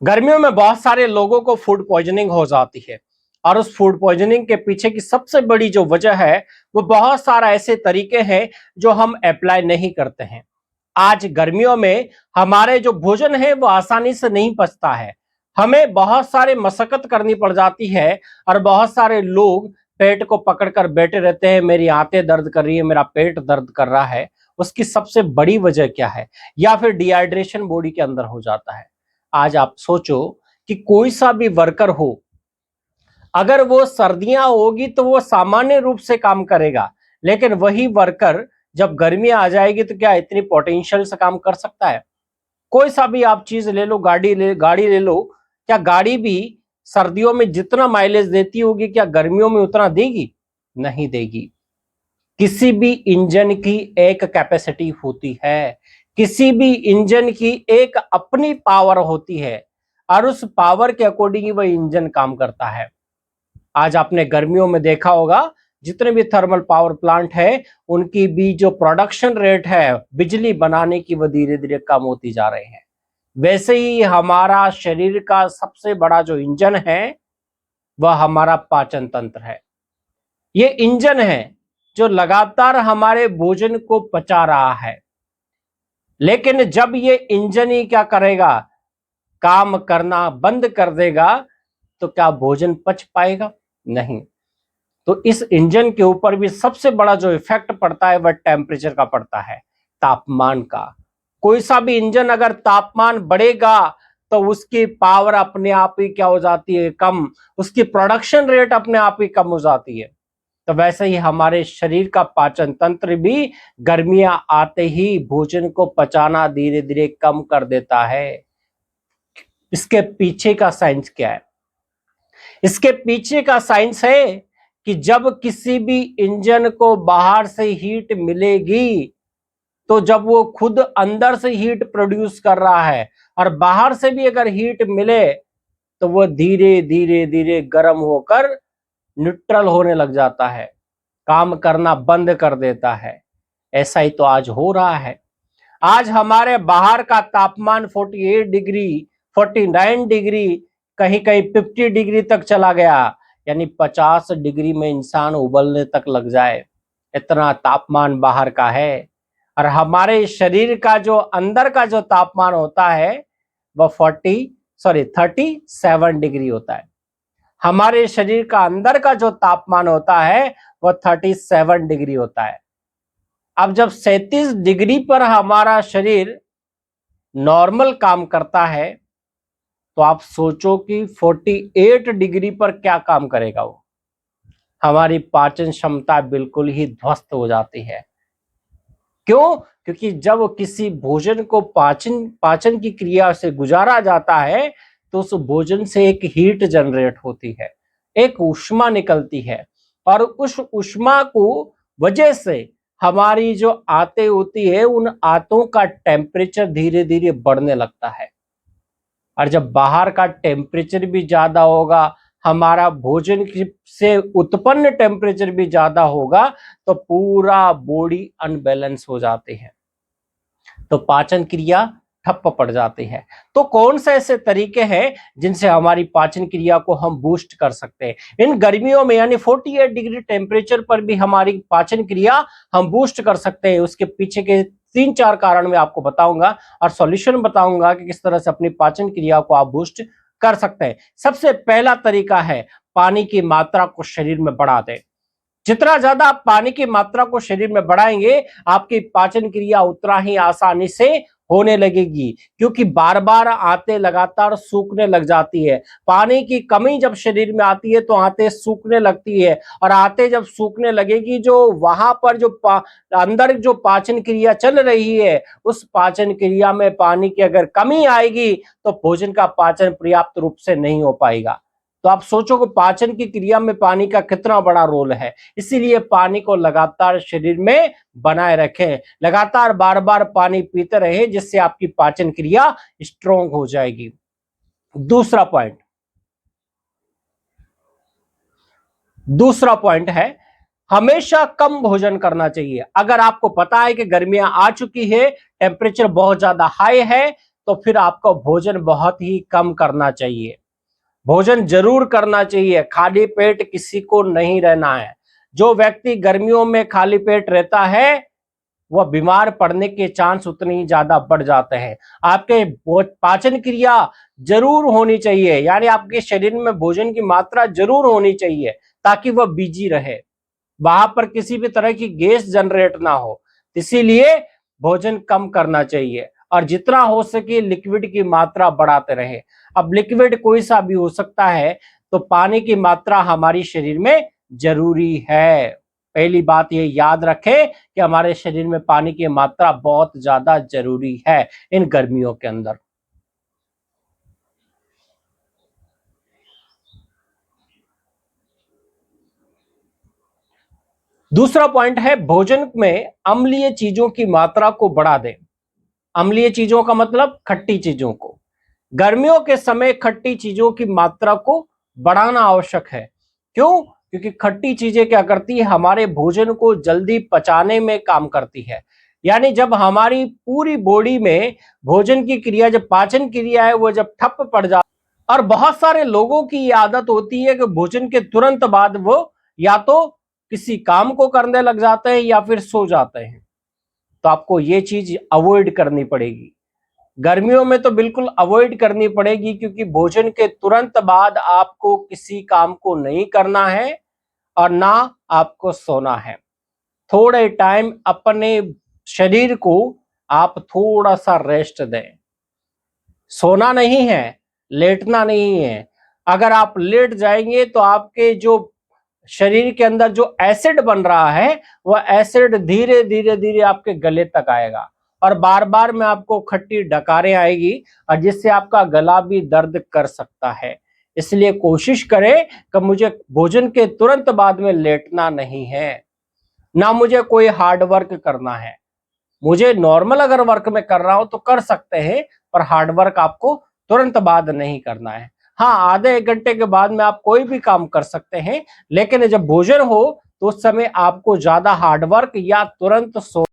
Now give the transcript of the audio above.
गर्मियों में बहुत सारे लोगों को फूड पॉइजनिंग हो जाती है और उस फूड पॉइजनिंग के पीछे की सबसे बड़ी जो वजह है वो बहुत सारा ऐसे तरीके हैं जो हम अप्लाई नहीं करते हैं। आज गर्मियों में हमारे जो भोजन है वो आसानी से नहीं पचता है। हमें बहुत सारे मशक्कत करनी पड़ जाती है और बहुत सारे लोग पेट को पकड़कर बैठे रहते हैं, मेरी आंतें दर्द कर रही है, मेरा पेट दर्द कर रहा है। उसकी सबसे बड़ी वजह क्या है? या फिर डिहाइड्रेशन बॉडी के अंदर हो जाता है। आज आप सोचो कि कोई सा भी वर्कर हो, अगर वो सर्दियां होगी तो वो सामान्य रूप से काम करेगा, लेकिन वही वर्कर जब गर्मियां आ जाएगी तो क्या इतनी पोटेंशियल से काम कर सकता है? कोई सा भी आप चीज ले लो, गाड़ी ले लो, क्या गाड़ी भी सर्दियों में जितना माइलेज देती होगी क्या गर्मियों में उतना देगी? नहीं देगी। किसी भी इंजन की एक कैपेसिटी होती है, किसी भी इंजन की एक अपनी पावर होती है और उस पावर के अकॉर्डिंग ही वह इंजन काम करता है। आज आपने गर्मियों में देखा होगा जितने भी थर्मल पावर प्लांट है उनकी भी जो प्रोडक्शन रेट है बिजली बनाने की, वह धीरे धीरे कम होती जा रहे हैं। वैसे ही हमारा शरीर का सबसे बड़ा जो इंजन है वह हमारा पाचन तंत्र है। ये इंजन है जो लगातार हमारे भोजन को पचा रहा है। लेकिन जब ये इंजन ही क्या करेगा, काम करना बंद कर देगा, तो क्या भोजन पच पाएगा? नहीं। तो इस इंजन के ऊपर भी सबसे बड़ा जो इफेक्ट पड़ता है वह टेम्परेचर का पड़ता है, तापमान का। कोई सा भी इंजन अगर तापमान बढ़ेगा तो उसकी पावर अपने आप ही क्या हो जाती है, कम, उसकी प्रोडक्शन रेट अपने आप ही कम हो जाती है। तो वैसे ही हमारे शरीर का पाचन तंत्र भी गर्मियां आते ही भोजन को पचाना धीरे धीरे कम कर देता है। इसके पीछे का साइंस क्या है? इसके पीछे का साइंस है कि जब किसी भी इंजन को बाहर से हीट मिलेगी तो जब वो खुद अंदर से हीट प्रोड्यूस कर रहा है और बाहर से भी अगर हीट मिले तो वो धीरे धीरे धीरे गर्म होकर न्यूट्रल होने लग जाता है, काम करना बंद कर देता है। ऐसा ही तो आज हो रहा है। आज हमारे बाहर का तापमान 48 डिग्री, 49 डिग्री, कहीं कहीं 50 डिग्री तक चला गया, यानी 50 डिग्री में इंसान उबलने तक लग जाए, इतना तापमान बाहर का है। और हमारे शरीर का जो अंदर का जो तापमान होता है वह 37 डिग्री होता है। हमारे शरीर का अंदर का जो तापमान होता है वह 37 डिग्री होता है। अब जब 37 डिग्री पर हमारा शरीर नॉर्मल काम करता है तो आप सोचो कि 48 डिग्री पर क्या काम करेगा वो। हमारी पाचन क्षमता बिल्कुल ही ध्वस्त हो जाती है। क्यों? क्योंकि जब किसी भोजन को पाचन की क्रिया से गुजारा जाता है तो उस भोजन से एक हीट जनरेट होती है, एक ऊष्मा निकलती है और उस ऊष्मा को वजह से हमारी जो आंतें होती है उन आंतों का टेम्परेचर धीरे धीरे बढ़ने लगता है। और जब बाहर का टेम्परेचर भी ज्यादा होगा, हमारा भोजन से उत्पन्न टेम्परेचर भी ज्यादा होगा, तो पूरा बॉडी अनबैलेंस हो जाती है, तो पाचन क्रिया ठप्प पड़ जाती है। तो कौन से ऐसे तरीके हैं जिनसे हमारी पाचन क्रिया को हम बूस्ट कर सकते हैं इन गर्मियों में, यानी 48 डिग्री टेम्परेचर पर भी हमारी पाचन क्रिया हम बूस्ट कर सकते हैं? उसके पीछे के 3-4 कारण मैं आपको बताऊंगा और सॉल्यूशन बताऊंगा कि किस तरह से अपनी पाचन क्रिया को आप बूस्ट कर सकते हैं। सबसे पहला तरीका है पानी की मात्रा को शरीर में बढ़ा दें। जितना ज्यादा आप पानी की मात्रा को शरीर में बढ़ाएंगे आपकी पाचन क्रिया उतना ही आसानी से होने लगेगी, क्योंकि बार बार आंतें लगातार सूखने लग जाती है। पानी की कमी जब शरीर में आती है तो आंतें सूखने लगती है और आंतें जब सूखने लगेगी, जो वहां पर जो अंदर जो पाचन क्रिया चल रही है उस पाचन क्रिया में पानी की अगर कमी आएगी तो भोजन का पाचन पर्याप्त रूप से नहीं हो पाएगा। तो आप सोचो कि पाचन की क्रिया में पानी का कितना बड़ा रोल है। इसीलिए पानी को लगातार शरीर में बनाए रखें, लगातार बार बार पानी पीते रहें, जिससे आपकी पाचन क्रिया स्ट्रोंग हो जाएगी। दूसरा पॉइंट है हमेशा कम भोजन करना चाहिए। अगर आपको पता है कि गर्मियां आ चुकी है, टेम्परेचर बहुत ज्यादा हाई है, तो फिर आपको भोजन बहुत ही कम करना चाहिए। भोजन जरूर करना चाहिए, खाली पेट किसी को नहीं रहना है। जो व्यक्ति गर्मियों में खाली पेट रहता है वह बीमार पड़ने के चांस उतने ही ज्यादा बढ़ जाते हैं। आपके पाचन क्रिया जरूर होनी चाहिए, यानी आपके शरीर में भोजन की मात्रा जरूर होनी चाहिए ताकि वह बिजी रहे, वहां पर किसी भी तरह की गैस जनरेट ना हो। इसीलिए भोजन कम करना चाहिए और जितना हो सके लिक्विड की मात्रा बढ़ाते रहे। अब लिक्विड कोई सा भी हो सकता है, तो पानी की मात्रा हमारी शरीर में जरूरी है। पहली बात ये याद रखें कि हमारे शरीर में पानी की मात्रा बहुत ज्यादा जरूरी है इन गर्मियों के अंदर। दूसरा पॉइंट है भोजन में अम्लीय चीजों की मात्रा को बढ़ा दें। अम्लीय चीजों का मतलब खट्टी चीजों को। गर्मियों के समय खट्टी चीजों की मात्रा को बढ़ाना आवश्यक है। क्यों? क्योंकि खट्टी चीजें क्या करती है, हमारे भोजन को जल्दी पचाने में काम करती है। यानी जब हमारी पूरी बॉडी में भोजन की क्रिया, जब पाचन क्रिया है वो जब ठप पड़ जाती है, और बहुत सारे लोगों की ये आदत होती है कि भोजन के तुरंत बाद वो या तो किसी काम को करने लग जाते हैं या फिर सो जाते हैं। तो आपको ये चीज अवॉइड करनी पड़ेगी। गर्मियों में तो बिल्कुल अवॉइड करनी पड़ेगी, क्योंकि भोजन के तुरंत बाद आपको किसी काम को नहीं करना है और ना आपको सोना है। थोड़े टाइम अपने शरीर को आप थोड़ा सा रेस्ट दें। सोना नहीं है, लेटना नहीं है। अगर आप लेट जाएंगे तो आपके जो शरीर के अंदर जो एसिड बन रहा है वह एसिड धीरे धीरे धीरे आपके गले तक आएगा और बार बार में आपको खट्टी डकारें आएगी और जिससे आपका गला भी दर्द कर सकता है। इसलिए कोशिश करें कि मुझे भोजन के तुरंत बाद में लेटना नहीं है, ना मुझे कोई हार्ड वर्क करना है। मुझे नॉर्मल अगर वर्क में कर रहा हूं तो कर सकते हैं, पर हार्ड वर्क आपको तुरंत बाद नहीं करना है। हाँ, आधे एक घंटे के बाद में आप कोई भी काम कर सकते हैं, लेकिन जब भोजन हो तो उस समय आपको ज्यादा हार्ड वर्क या तुरंत सो